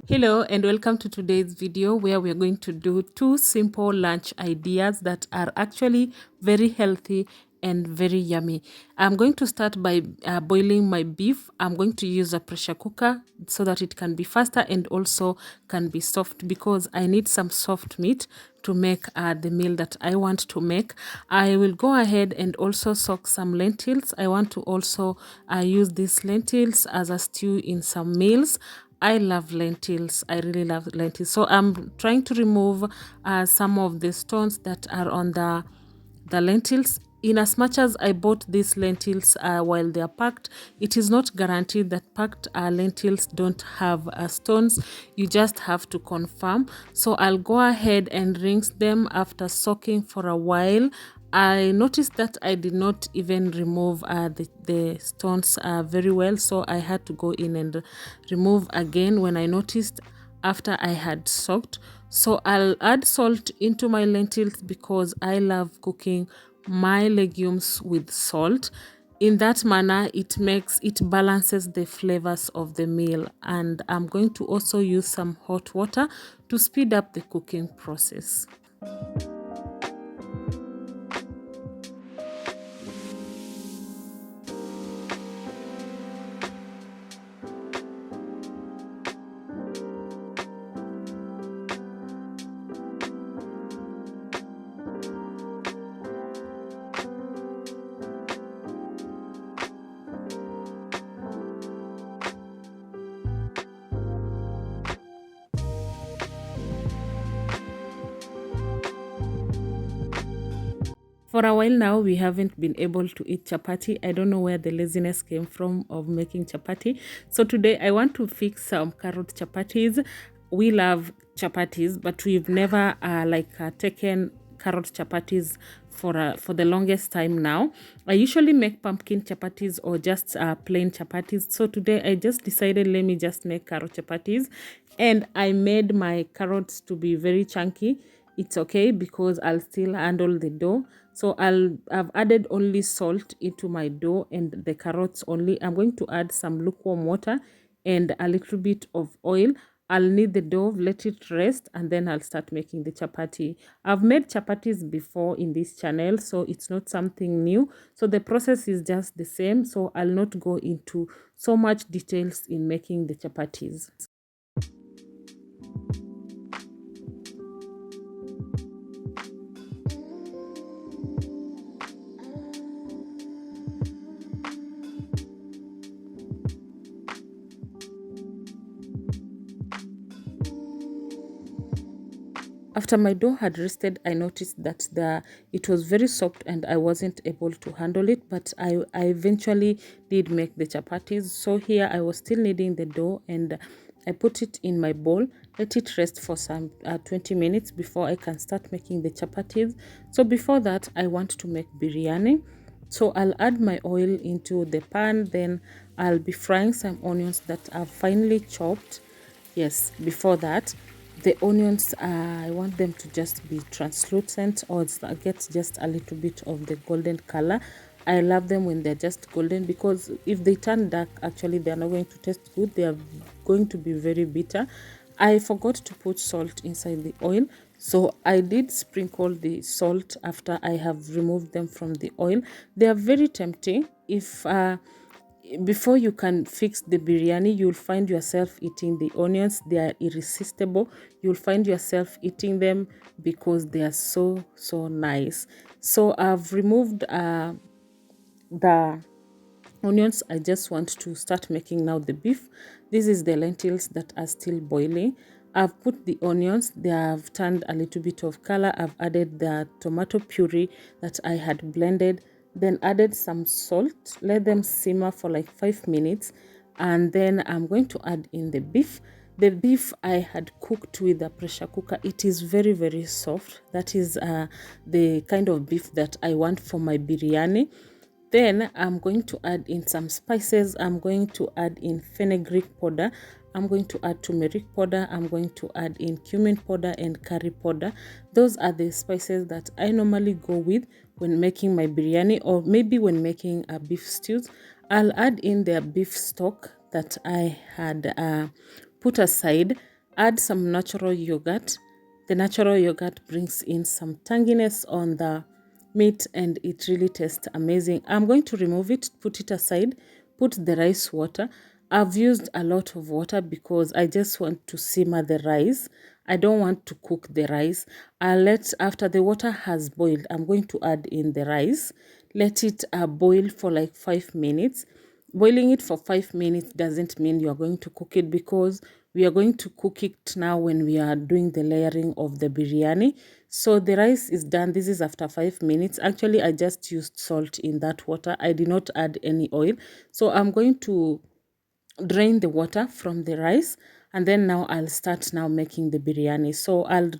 Hello and welcome to today's video where we're going to do two simple lunch ideas that are actually very healthy and very yummy. I'm going to start by boiling my beef. I'm going to use a pressure cooker so that it can be faster and also can be soft because I need some soft meat to make the meal that I want to make. I will go ahead and also soak some lentils. I want to also use these lentils as a stew in some meals. I love lentils. I really love lentils. So I'm trying to remove some of the stones that are on the lentils. In as much as I bought these lentils while they are packed, it is not guaranteed that packed lentils don't have stones. You just have to confirm. So I'll go ahead and rinse them after soaking for a while. I noticed that I did not even remove the stones very well, so I had to go in and remove again when I noticed after I had soaked. So I'll add salt into my lentils because I love cooking my legumes with salt. In that manner, it balances the flavors of the meal, and I'm going to also use some hot water to speed up the cooking process. For a while now, we haven't been able to eat chapati. I don't know where the laziness came from of making chapati. So today I want to fix some carrot chapatis. We love chapatis, but we've never taken carrot chapatis for the longest time now. I usually make pumpkin chapatis or just plain chapatis. So today I just decided let me just make carrot chapatis, and I made my carrots to be very chunky. It's okay because I'll still handle the dough. So I've added only salt into my dough and the carrots only. I'm going to add some lukewarm water and a little bit of oil. I'll knead the dough, let it rest, and then I'll start making the chapati. I've made chapatis before in this channel, so it's not something new. So the process is just the same. So I'll not go into so much details in making the chapatis. After my dough had rested, I noticed that it was very soft and I wasn't able to handle it, but I eventually did make the chapatis. So here I was still kneading the dough and I put it in my bowl, let it rest for some 20 minutes before I can start making the chapatis. So before that, I want to make biryani. So I'll add my oil into the pan, then I'll be frying some onions that I've finely chopped. Yes, before that, the onions, I want them to just be translucent or get just a little bit of the golden color. I love them when they're just golden because if they turn dark, actually they're not going to taste good. They are going to be very bitter. I forgot to put salt inside the oil, so I did sprinkle the salt after I have removed them from the oil. They are very tempting. If before you can fix the biryani, you'll find yourself eating the onions. They are irresistible. You'll find yourself eating them because they are so nice. So I've removed the onions. I just want to start making now the beef. This is the lentils that are still boiling. I've put the onions. They have turned a little bit of color. I've added the tomato puree that I had blended, then added some salt. Let them simmer for like 5 minutes, and then I'm going to add in the beef. The beef I had cooked with a pressure cooker. It is very soft. That is the kind of beef that I want for my biryani. Then I'm going to add in some spices. I'm going to add in fenugreek powder. I'm going to add turmeric powder. I'm going to add in cumin powder and curry powder. Those are the spices that I normally go with when making my biryani, or maybe when making a beef stews. I'll add in the beef stock that I had put aside. add some natural yogurt. The natural yogurt brings in some tanginess on the meat and it really tastes amazing. I'm going to remove it, put it aside, put the rice water. I've used a lot of water because I just want to simmer the rice. I don't want to cook the rice. After the water has boiled, I'm going to add in the rice. Let it boil for like 5 minutes. Boiling it for 5 minutes doesn't mean you are going to cook it, because we are going to cook it now when we are doing the layering of the biryani. So the rice is done. This is after 5 minutes. Actually, I just used salt in that water. I did not add any oil. So I'm going to drain the water from the rice, and then now I'll start now making the biryani. So I'll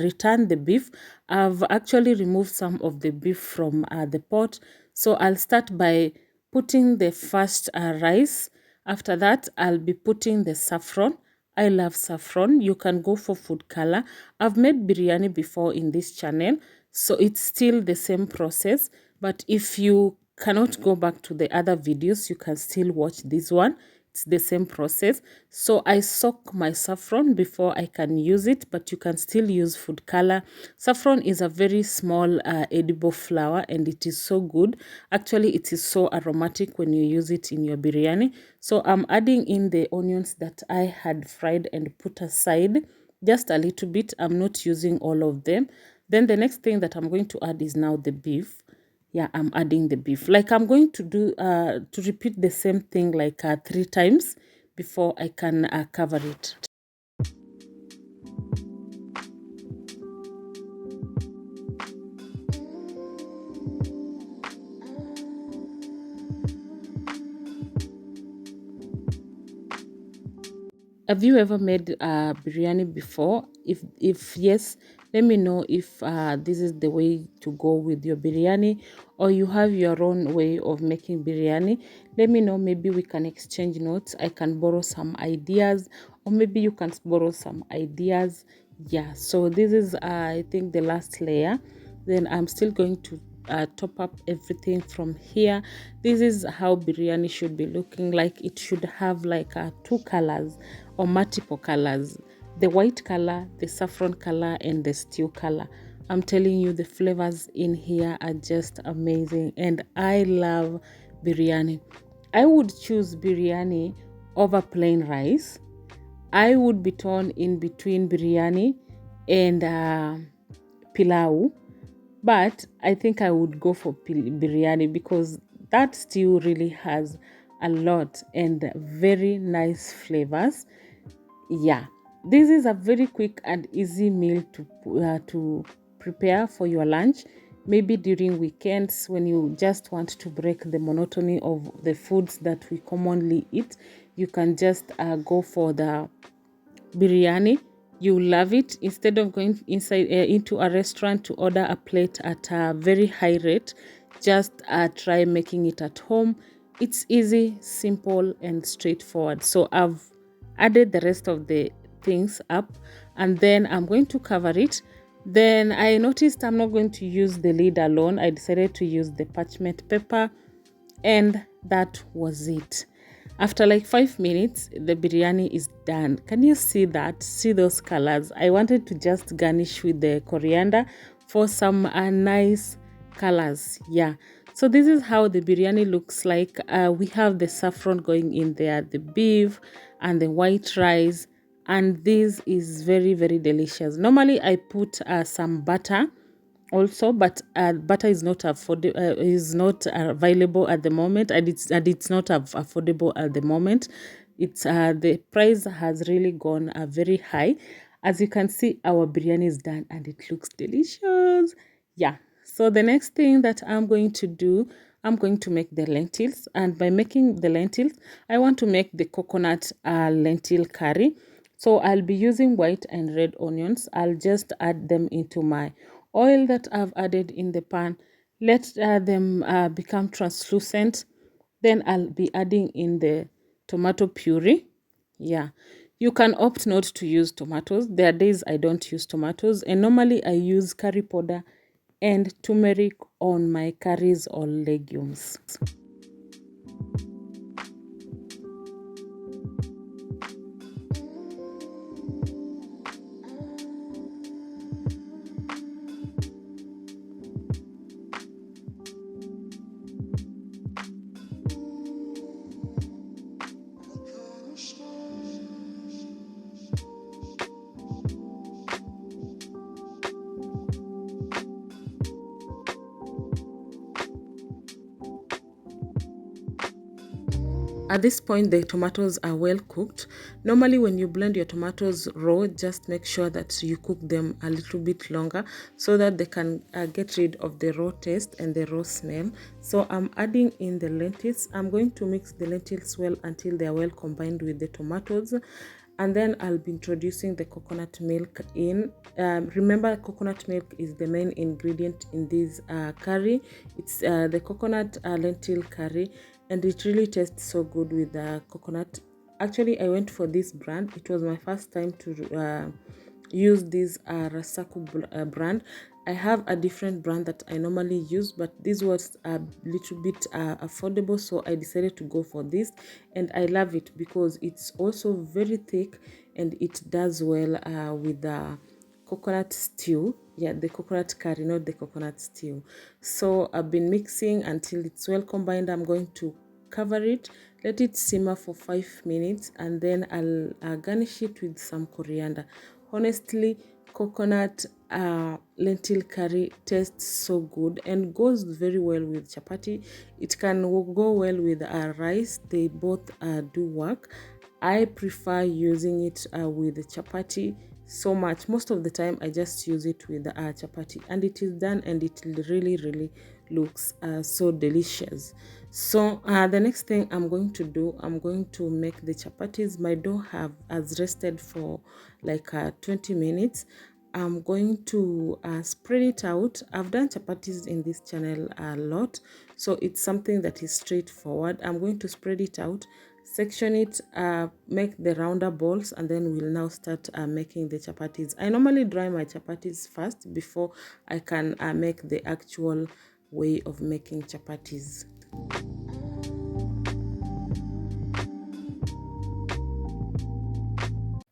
return the beef. I've actually removed some of the beef from the pot. So I'll start by putting the first rice. After that, I'll be putting the saffron. I love saffron. You can go for food color. I've made biryani before in this channel, so it's still the same process. But if you cannot go back to the other videos, you can still watch this one. It's the same process. So I soak my saffron before I can use it, but you can still use food color. Saffron is a very small edible flower, and it is so good. Actually, it is so aromatic when you use it in your biryani. So I'm adding in the onions that I had fried and put aside, just a little bit. I'm not using all of them. Then the next thing that I'm going to add is now the beef. Yeah, I'm adding the beef. Like, I'm going to do to repeat the same thing like 3 times before I can cover it. Have you ever made biryani before? If yes, let me know if this is the way to go with your biryani, or you have your own way of making biryani. Let me know. Maybe we can exchange notes. I can borrow some ideas, or maybe you can borrow some ideas. Yeah, so this is I think the last layer. Then I'm still going to top up everything from here. This is how biryani should be looking like. It should have like 2 colors or multiple colors: the white color, the saffron color, and the stew color. I'm telling you, the flavors in here are just amazing, and I love biryani. I would choose biryani over plain rice. I would be torn in between biryani and pilau, but I think I would go for biryani because that stew really has a lot and very nice flavors. Yeah, this is a very quick and easy meal to prepare for your lunch. Maybe during weekends when you just want to break the monotony of the foods that we commonly eat, you can just go for the biryani. You love it. Instead of going inside into a restaurant to order a plate at a very high rate, just try making it at home. It's easy, simple, and straightforward. So I've added the rest of the things up, and then I'm going to cover it. Then I noticed I'm not going to use the lid alone. I decided to use the parchment paper, and that was it. After like 5 minutes, the biryani is done. Can you see that? See those colors? I wanted to just garnish with the coriander for some nice colors. Yeah. So this is how the biryani looks like. We have the saffron going in there, the beef and the white rice. And this is very, very delicious. Normally, I put some butter also, but butter is not available at the moment, and it's not affordable at the moment. It's the price has really gone very high. As you can see, our biryani is done and it looks delicious. Yeah, so the next thing that I'm going to do, I'm going to make the lentils, and by making the lentils, I want to make the coconut lentil curry. So I'll be using white and red onions. I'll just add them into my oil that I've added in the pan. Let them become translucent. Then I'll be adding in the tomato puree. Yeah, you can opt not to use tomatoes. There are days I don't use tomatoes, and normally I use curry powder and turmeric on my curries or legumes. At this point, the tomatoes are well cooked. Normally, when you blend your tomatoes raw, just make sure that you cook them a little bit longer so that they can get rid of the raw taste and the raw smell. So I'm adding in the lentils. I'm going to mix the lentils well until they are well combined with the tomatoes. And then I'll be introducing the coconut milk in. Remember, coconut milk is the main ingredient in this curry. It's the coconut lentil curry, and it really tastes so good with the coconut. Actually, I went for this brand. It was my first time to use this Rasaku brand. I have a different brand that I normally use, but this was a little bit affordable, so I decided to go for this, and I love it because it's also very thick and it does well with the coconut stew. Yeah, the coconut curry, not the coconut stew. So I've been mixing until it's well combined. I'm going to cover it, let it simmer for 5 minutes, and then I'll garnish it with some coriander. Honestly, coconut lentil curry tastes so good and goes very well with chapati. It can go well with rice. They both do work. I prefer using it with chapati so much. Most of the time I just use it with chapati, and it is done, and it really looks so delicious. So the next thing I'm going to do, I'm going to make the chapatis. My dough has rested for like 20 minutes. I'm going to spread it out. I've done chapatis in this channel a lot, so it's something that is straightforward. I'm going to spread it out, section it, make the rounder balls, and then we'll now start making the chapatis. I normally dry my chapatis first before I can make the actual way of making chapatis.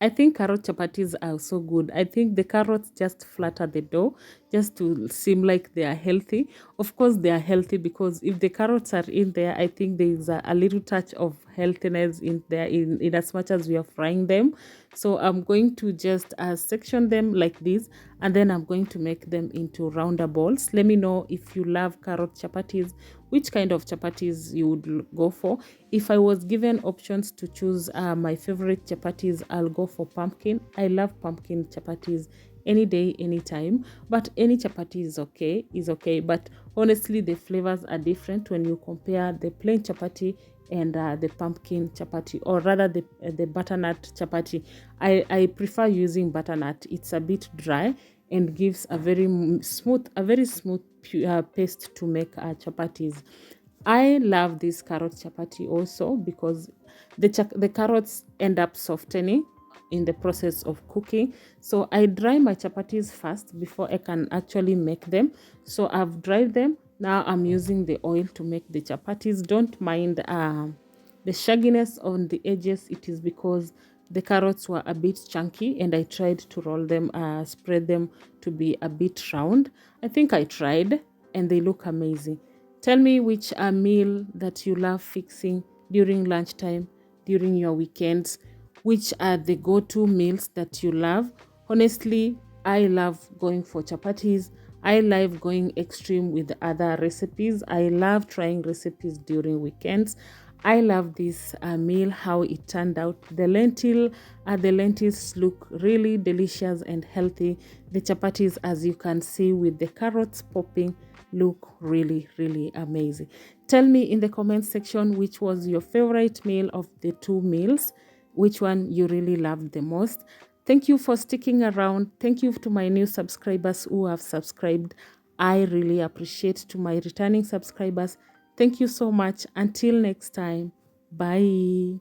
I think carrot chapatis are so good. I think the carrots just flatter the dough just to seem like they are healthy. Of course, they are healthy because if the carrots are in there, I think there is a little touch of healthiness in there in as much as we are frying them. So I'm going to just section them like this, and then I'm going to make them into rounder balls. Let me know if you love carrot chapatis, which kind of chapatis you would go for. If I was given options to choose my favorite chapatis, I'll go for pumpkin. I love pumpkin chapatis any day, anytime, but any chapati is okay, but honestly the flavors are different when you compare the plain chapati and the pumpkin chapati, or rather the butternut chapati. I prefer using butternut. It's a bit dry and gives a very smooth paste to make chapatis. I love this carrot chapati also because the carrots end up softening in the process of cooking. So I dry my chapatis first before I can actually make them. So I've dried them. Now I'm using the oil to make the chapatis. Don't mind the shagginess on the edges. It is because the carrots were a bit chunky and I tried to roll them, spread them to be a bit round. I think I tried and they look amazing. Tell me which meal that you love fixing during lunchtime, during your weekends. Which are the go-to meals that you love? Honestly, I love going for chapatis. I love going extreme with other recipes. I love trying recipes during weekends. I love this meal, how it turned out. The lentils look really delicious and healthy. The chapatis, as you can see with the carrots popping, look really amazing. Tell me in the comment section which was your favorite meal of the two meals, which one you really loved the most. Thank you for sticking around. Thank you to my new subscribers who have subscribed. I really appreciate to my returning subscribers. Thank you so much. Until next time, bye.